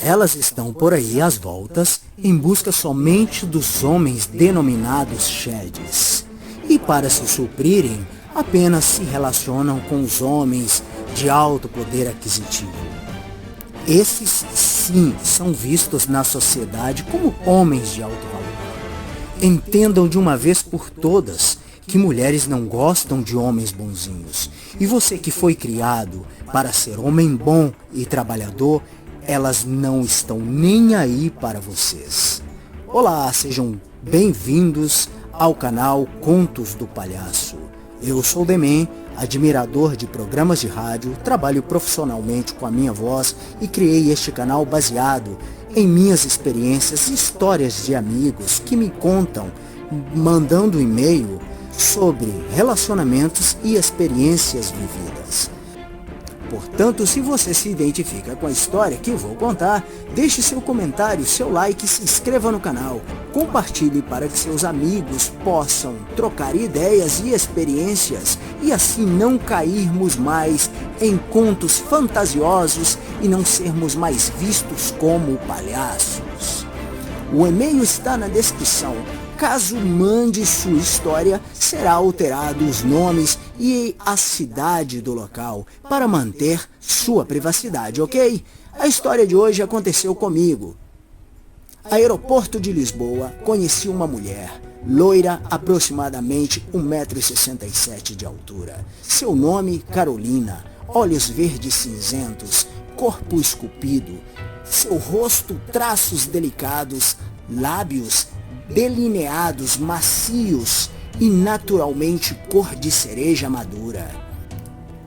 Elas estão por aí às voltas, em busca somente dos homens denominados sheds. E para se suprirem, apenas se relacionam com os homens de alto poder aquisitivo. Esses, sim, são vistos na sociedade como homens de alto valor. Entendam de uma vez por todas que mulheres não gostam de homens bonzinhos. E você que foi criado para ser homem bom e trabalhador, elas não estão nem aí para vocês. Olá, sejam bem-vindos ao canal Contos do Palhaço. Eu sou Demen, admirador de programas de rádio, trabalho profissionalmente com a minha voz e criei este canal baseado em minhas experiências e histórias de amigos que me contam, mandando e-mail sobre relacionamentos e experiências vividas. Portanto, se você se identifica com a história que vou contar, deixe seu comentário, seu like, se inscreva no canal, compartilhe para que seus amigos possam trocar ideias e experiências e assim não cairmos mais em contos fantasiosos e não sermos mais vistos como palhaços. O e-mail está na descrição. Caso mande sua história, será alterado os nomes e a cidade do local para manter sua privacidade, ok? A história de hoje aconteceu comigo. Aeroporto de Lisboa, conheci uma mulher, loira, aproximadamente 1,67 m de altura. Seu nome, Carolina, olhos verdes cinzentos, corpo esculpido, seu rosto, traços delicados, lábios delineados, macios e naturalmente cor de cereja madura.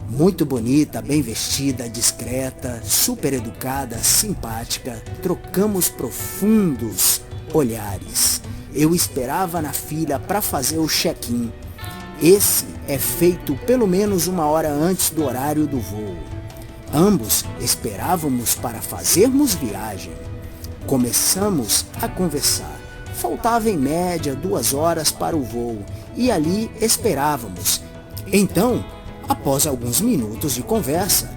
Muito bonita, bem vestida, discreta, super educada, simpática, trocamos profundos olhares. Eu esperava na fila para fazer o check-in. Esse é feito pelo menos 1 hora antes do horário do voo. Ambos esperávamos para fazermos viagem. Começamos a conversar. Faltava em média 2 horas para o voo e ali esperávamos. Então, após alguns minutos de conversa,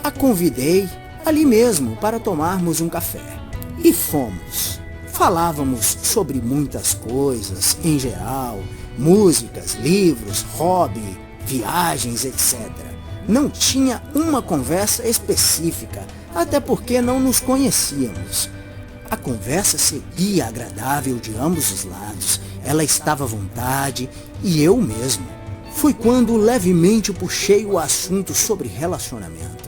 a convidei ali mesmo para tomarmos um café. E fomos. Falávamos sobre muitas coisas, em geral, músicas, livros, hobby, viagens, etc. Não tinha uma conversa específica, até porque não nos conhecíamos. A conversa seguia agradável de ambos os lados. Ela estava à vontade e eu mesmo. Foi quando levemente puxei o assunto sobre relacionamento.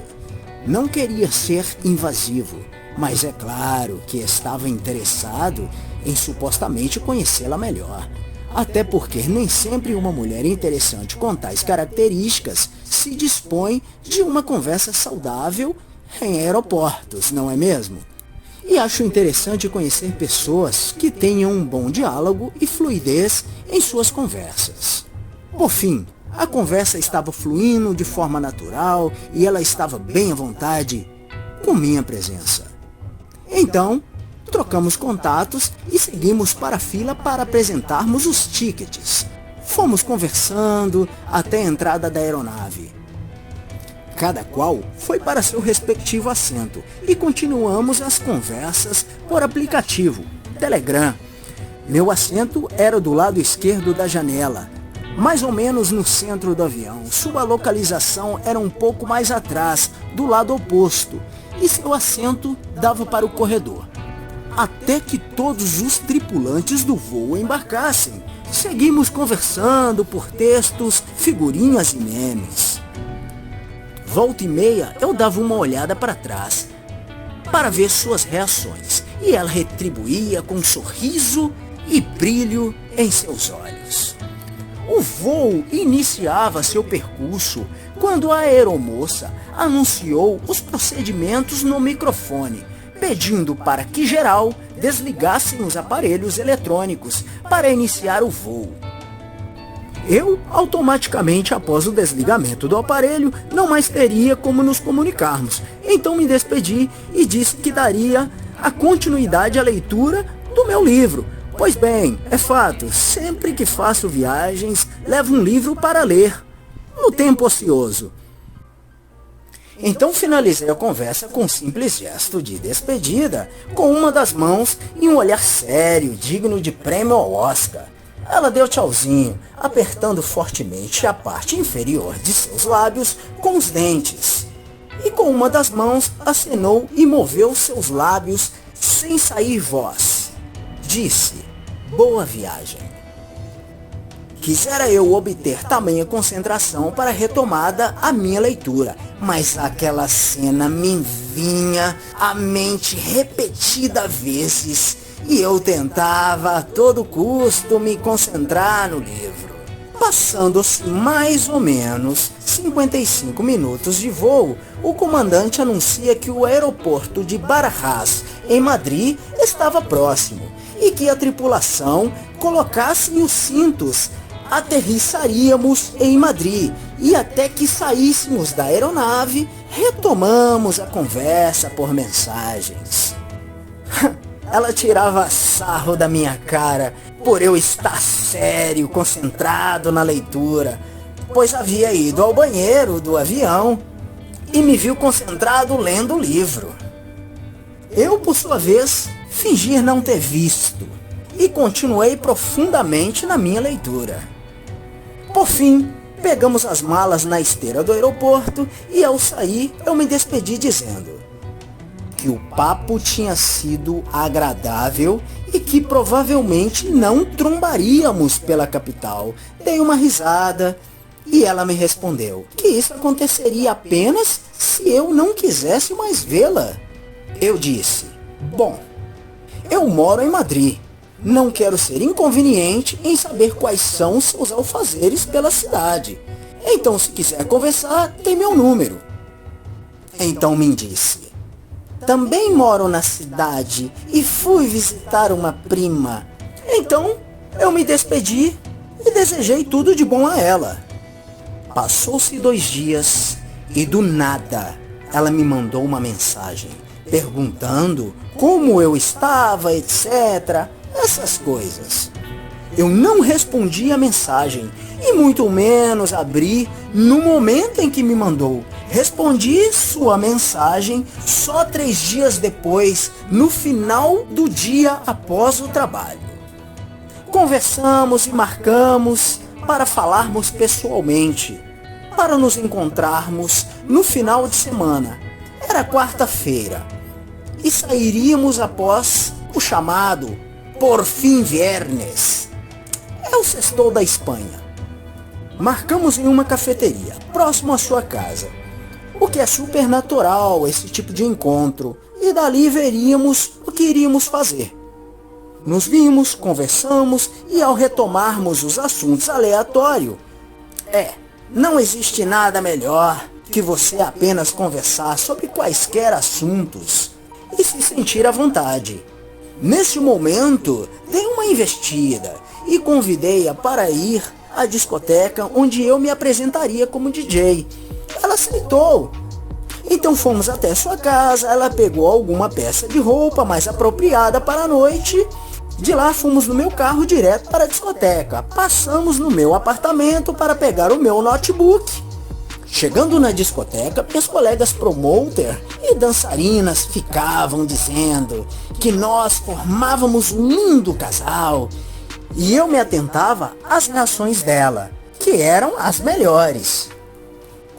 Não queria ser invasivo, mas é claro que estava interessado em supostamente conhecê-la melhor. Até porque nem sempre uma mulher interessante com tais características se dispõe de uma conversa saudável em aeroportos, não é mesmo? E acho interessante conhecer pessoas que tenham um bom diálogo e fluidez em suas conversas. Por fim, a conversa estava fluindo de forma natural e ela estava bem à vontade com minha presença. Então, trocamos contatos e seguimos para a fila para apresentarmos os tickets. Fomos conversando até a entrada da aeronave. Cada qual foi para seu respectivo assento e continuamos as conversas por aplicativo, Telegram. Meu assento era do lado esquerdo da janela, mais ou menos no centro do avião. Sua localização era um pouco mais atrás, do lado oposto, e seu assento dava para o corredor. Até que todos os tripulantes do voo embarcassem. Seguimos conversando por textos, figurinhas e memes. Volta e meia, eu dava uma olhada para trás, para ver suas reações, e ela retribuía com um sorriso e brilho em seus olhos. O voo iniciava seu percurso quando a aeromoça anunciou os procedimentos no microfone, pedindo para que geral desligassem os aparelhos eletrônicos para iniciar o voo. Eu, automaticamente, após o desligamento do aparelho, não mais teria como nos comunicarmos. Então me despedi e disse que daria a continuidade à leitura do meu livro. Pois bem, é fato, sempre que faço viagens, levo um livro para ler, no tempo ocioso. Então finalizei a conversa com um simples gesto de despedida, com uma das mãos e um olhar sério, digno de prêmio ao Oscar. Ela deu tchauzinho, apertando fortemente a parte inferior de seus lábios com os dentes. E com uma das mãos acenou e moveu seus lábios sem sair voz. Disse: "Boa viagem." Quisera eu obter tamanha concentração para a retomada a minha leitura, mas aquela cena me vinha à mente repetida vezes e eu tentava a todo custo me concentrar no livro. Passando-se mais ou menos 55 minutos de voo, o comandante anuncia que o aeroporto de Barajas, em Madrid, estava próximo e que a tripulação colocasse os cintos. Aterrissaríamos em Madrid e até que saíssemos da aeronave, retomamos a conversa por mensagens. Ela tirava sarro da minha cara por eu estar sério, concentrado na leitura, pois havia ido ao banheiro do avião e me viu concentrado lendo o livro. Eu, por sua vez, fingi não ter visto e continuei profundamente na minha leitura. Por fim, pegamos as malas na esteira do aeroporto e ao sair eu me despedi dizendo que o papo tinha sido agradável e que provavelmente não trombaríamos pela capital. Dei uma risada e ela me respondeu que isso aconteceria apenas se eu não quisesse mais vê-la. Eu disse: "Bom, eu moro em Madrid. Não quero ser inconveniente em saber quais são seus afazeres pela cidade. Então, se quiser conversar, tem meu número." Então me disse: "Também moro na cidade e fui visitar uma prima." Então eu me despedi e desejei tudo de bom a ela. Passou-se 2 dias e do nada ela me mandou uma mensagem perguntando como eu estava, etc. Essas coisas. Eu não respondi a mensagem e muito menos abri no momento em que me mandou. Respondi sua mensagem só 3 dias depois, no final do dia após o trabalho. Conversamos e marcamos para falarmos pessoalmente, para nos encontrarmos no final de semana. Era quarta-feira e sairíamos após o chamado Por fim viernes. É o sextou da Espanha. Marcamos em uma cafeteria, próximo à sua casa. O que é super natural, esse tipo de encontro. E dali veríamos o que iríamos fazer. Nos vimos, conversamos e ao retomarmos os assuntos aleatórios. Não existe nada melhor que você apenas conversar sobre quaisquer assuntos e se sentir à vontade. Neste momento, dei uma investida e convidei-a para ir à discoteca onde eu me apresentaria como DJ. Ela aceitou. Então fomos até sua casa, ela pegou alguma peça de roupa mais apropriada para a noite. De lá fomos no meu carro direto para a discoteca. Passamos no meu apartamento para pegar o meu notebook. Chegando na discoteca, minhas colegas promoter e dançarinas ficavam dizendo que nós formávamos um lindo casal. E eu me atentava às reações dela, que eram as melhores.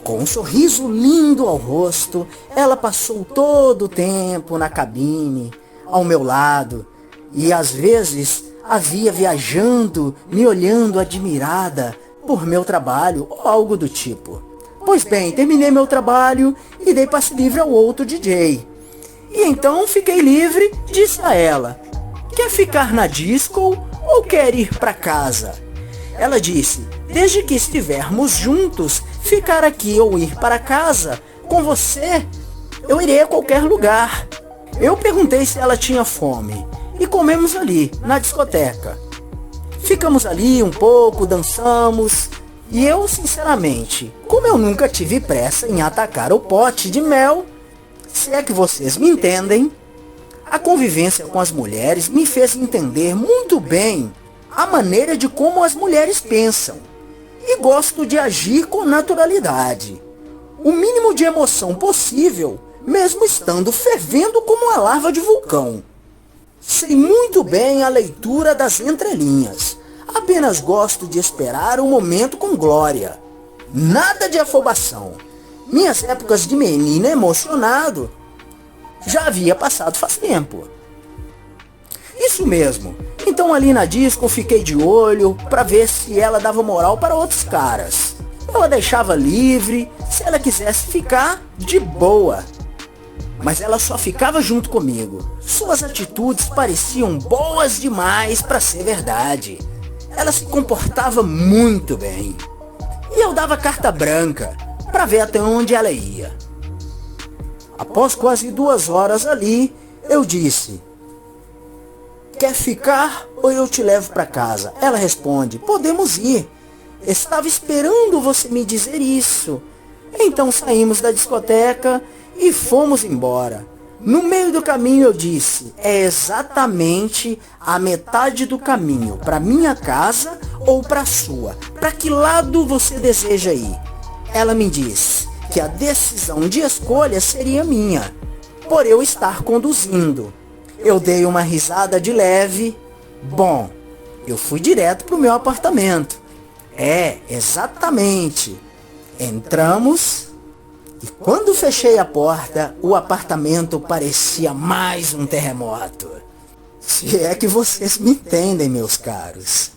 Com um sorriso lindo ao rosto, ela passou todo o tempo na cabine, ao meu lado, e às vezes a via viajando, me olhando admirada por meu trabalho ou algo do tipo. Pois bem, terminei meu trabalho e dei passe livre ao outro DJ. E então fiquei livre, disse a ela: "Quer ficar na disco ou quer ir para casa?" Ela disse: "Desde que estivermos juntos, ficar aqui ou ir para casa, com você, eu irei a qualquer lugar." Eu perguntei se ela tinha fome e comemos ali, na discoteca. Ficamos ali um pouco, dançamos. E eu, sinceramente, como eu nunca tive pressa em atacar o pote de mel, se é que vocês me entendem, a convivência com as mulheres me fez entender muito bem a maneira de como as mulheres pensam. E gosto de agir com naturalidade. o mínimo de emoção possível, mesmo estando fervendo como uma larva de vulcão. Sei muito bem a leitura das entrelinhas. Apenas gosto de esperar o momento com glória. Nada de afobação. Minhas épocas de menino emocionado já havia passado faz tempo. Isso mesmo. Então ali na disco eu fiquei de olho para ver se ela dava moral para outros caras. Eu a deixava livre, se ela quisesse ficar, de boa. Mas ela só ficava junto comigo. Suas atitudes pareciam boas demais para ser verdade. Ela se comportava muito bem. E eu dava carta branca para ver até onde ela ia. Após quase 2 horas ali, eu disse: quer ficar ou eu te levo para casa? Ela responde: podemos ir. Estava esperando você me dizer isso. Então saímos da discoteca e fomos embora. No meio do caminho eu disse: é exatamente a metade do caminho para minha casa ou para a sua. Para que lado você deseja ir? Ela me disse que a decisão de escolha seria minha, por eu estar conduzindo. Eu dei uma risada de leve. Bom, eu fui direto para o meu apartamento. Exatamente. Entramos e quando fechei a porta, o apartamento parecia mais um terremoto. Se é que vocês me entendem, meus caros.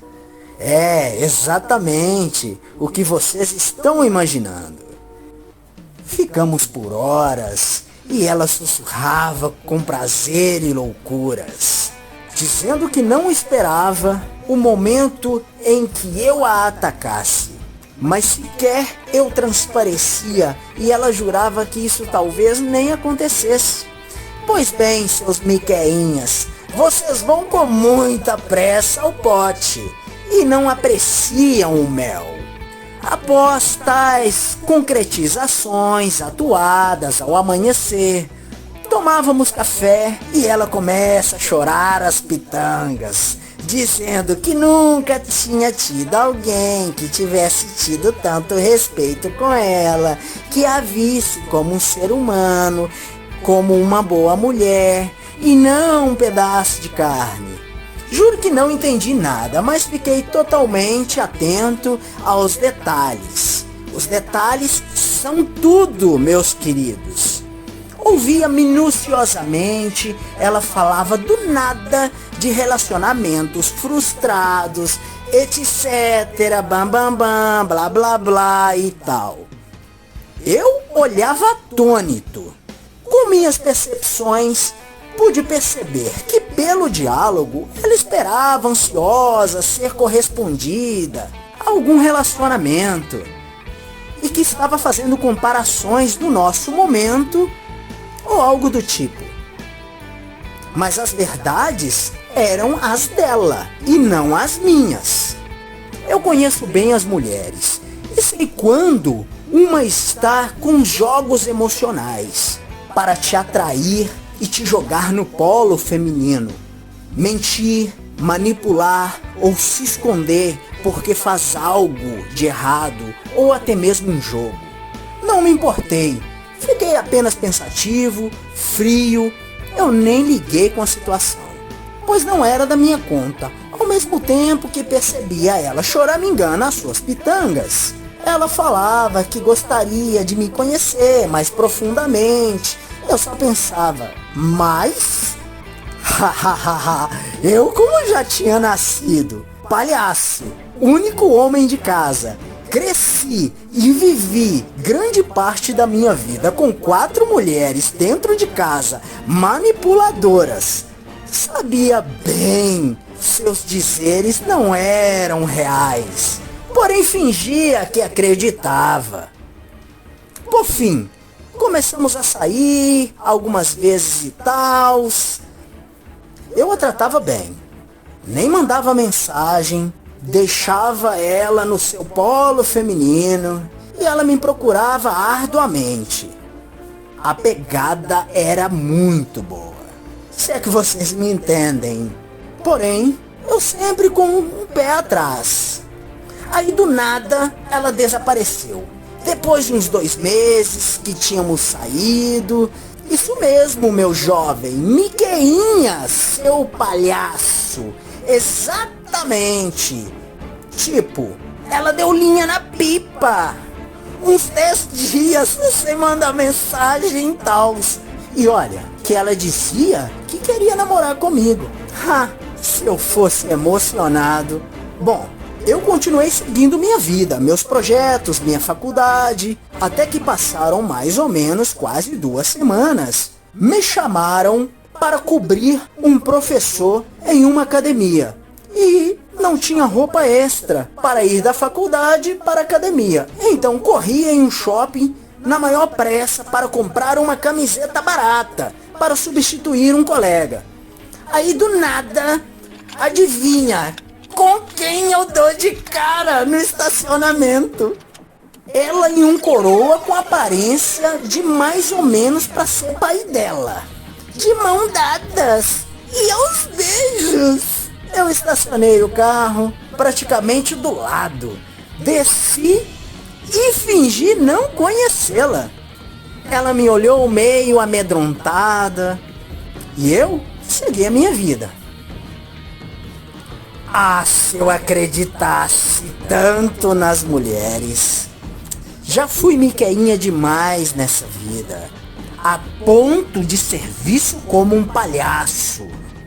Exatamente o que vocês estão imaginando. Ficamos por horas e ela sussurrava com prazer e loucuras, dizendo que não esperava o momento em que eu a atacasse. Mas sequer eu transparecia e ela jurava que isso talvez nem acontecesse. Pois bem, seus miqueinhas, vocês vão com muita pressa ao pote e não apreciam o mel. Após tais concretizações atuadas ao amanhecer, tomávamos café e ela começa a chorar as pitangas, dizendo que nunca tinha tido alguém que tivesse tido tanto respeito com ela, que a visse como um ser humano, como uma boa mulher e não um pedaço de carne. Juro que não entendi nada, mas fiquei totalmente atento aos detalhes. Os detalhes são tudo, meus queridos. Ouvia minuciosamente, ela falava do nada de relacionamentos frustrados, etc, bam bam bam, blá blá blá e tal. Eu olhava atônito. Com minhas percepções, pude perceber que pelo diálogo ela esperava ansiosa ser correspondida a algum relacionamento e que estava fazendo comparações do nosso momento ou algo do tipo. Mas as verdades eram as dela e não as minhas. Eu conheço bem as mulheres e sei quando uma está com jogos emocionais para te atrair e te jogar no polo feminino. Mentir, manipular ou se esconder porque faz algo de errado ou até mesmo um jogo. Não me importei. Fiquei apenas pensativo, frio. Eu nem liguei com a situação, pois não era da minha conta. Ao mesmo tempo que percebia ela choramingando as suas pitangas. Ela falava que gostaria de me conhecer mais profundamente. Eu só pensava, mas... eu como já tinha nascido palhaço, único homem de casa, cresci e vivi grande parte da minha vida com 4 mulheres dentro de casa, manipuladoras. Sabia bem, seus dizeres não eram reais, porém fingia que acreditava. Por fim, começamos a sair algumas vezes e tal. Eu a tratava bem, nem mandava mensagem, deixava ela no seu polo feminino e ela me procurava arduamente. A pegada era muito boa, se é que vocês me entendem. Porém, eu sempre com um pé atrás. Aí do nada ela desapareceu Depois de uns 2 meses que tínhamos saído, isso mesmo, meu jovem, Miqueinha, seu palhaço, exatamente. Tipo, ela deu linha na pipa. Uns 10 dias sem mandar mensagem e tal. E olha, que ela dizia que queria namorar comigo. Se eu fosse emocionado. Bom, eu continuei seguindo minha vida, meus projetos, minha faculdade, até que passaram mais ou menos quase 2 semanas. Me chamaram para cobrir um professor em uma academia. E não tinha roupa extra para ir da faculdade para a academia. Então corri em um shopping na maior pressa para comprar uma camiseta barata para substituir um colega. Aí do nada, adivinha com quem eu dou de cara no estacionamento? Ela e um coroa com aparência de mais ou menos para ser pai dela. De mão dadas e aos beijos. Eu estacionei o carro praticamente do lado. Desci e fingi não conhecê-la. Ela me olhou meio amedrontada e eu segui a minha vida. Se eu acreditasse tanto nas mulheres. Já fui miqueinha demais nessa vida, a ponto de ser visto como um palhaço.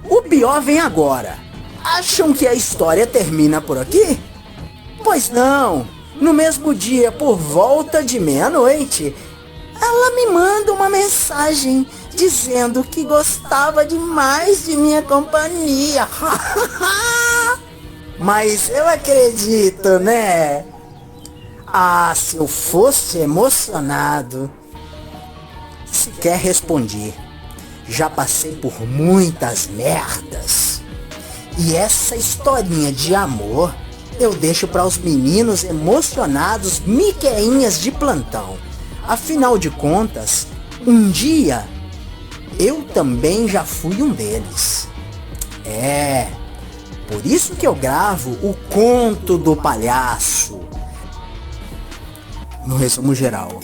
O pior vem agora. Acham que a história termina por aqui? Pois não. No mesmo dia, por volta de meia-noite, ela me manda uma mensagem dizendo que gostava demais de minha companhia. Mas eu acredito, né? Se eu fosse emocionado. Sequer respondi. Já passei por muitas merdas. E essa historinha de amor eu deixo para os meninos emocionados, miqueinhas de plantão. Afinal de contas, um dia eu também já fui um deles. Por isso que eu gravo o conto do palhaço. No resumo geral,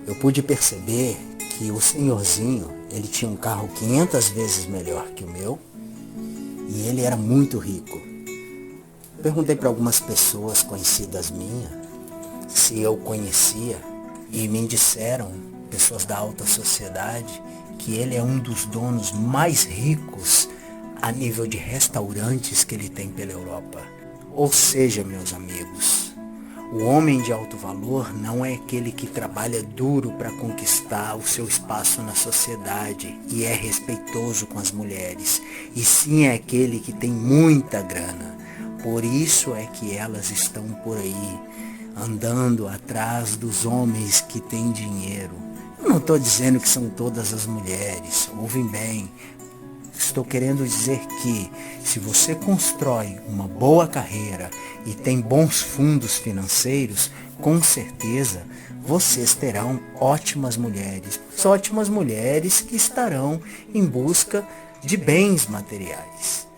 eu pude perceber que o senhorzinho, ele tinha um carro 500 vezes melhor que o meu e ele era muito rico. Perguntei para algumas pessoas conhecidas minhas se eu conhecia e me disseram, pessoas da alta sociedade, que ele é um dos donos mais ricos a nível de restaurantes que ele tem pela Europa. Ou seja, meus amigos, o homem de alto valor não é aquele que trabalha duro para conquistar o seu espaço na sociedade e é respeitoso com as mulheres, e sim é aquele que tem muita grana. Por isso é que elas estão por aí, andando atrás dos homens que têm dinheiro. Eu não estou dizendo que são todas as mulheres, ouvem bem. Estou querendo dizer que se você constrói uma boa carreira e tem bons fundos financeiros, com certeza vocês terão ótimas mulheres que estarão em busca de bens materiais.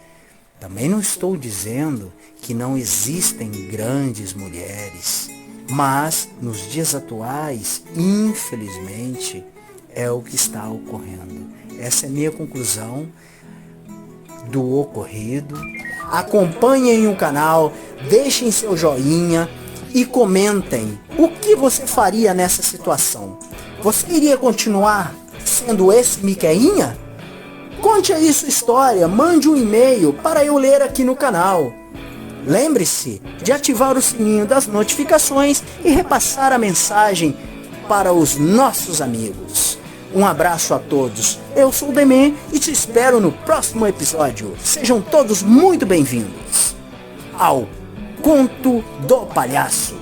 Também não estou dizendo que não existem grandes mulheres, mas nos dias atuais, infelizmente, é o que está ocorrendo. Essa é a minha conclusão do ocorrido. Acompanhem o canal, deixem seu joinha e comentem o que você faria nessa situação. Você iria continuar sendo esse miqueinha? Conte aí sua história, mande um e-mail para eu ler aqui no canal. Lembre-se de ativar o sininho das notificações e repassar a mensagem para os nossos amigos. Um abraço a todos, eu sou o Demê e te espero no próximo episódio. Sejam todos muito bem-vindos ao Conto do Palhaço.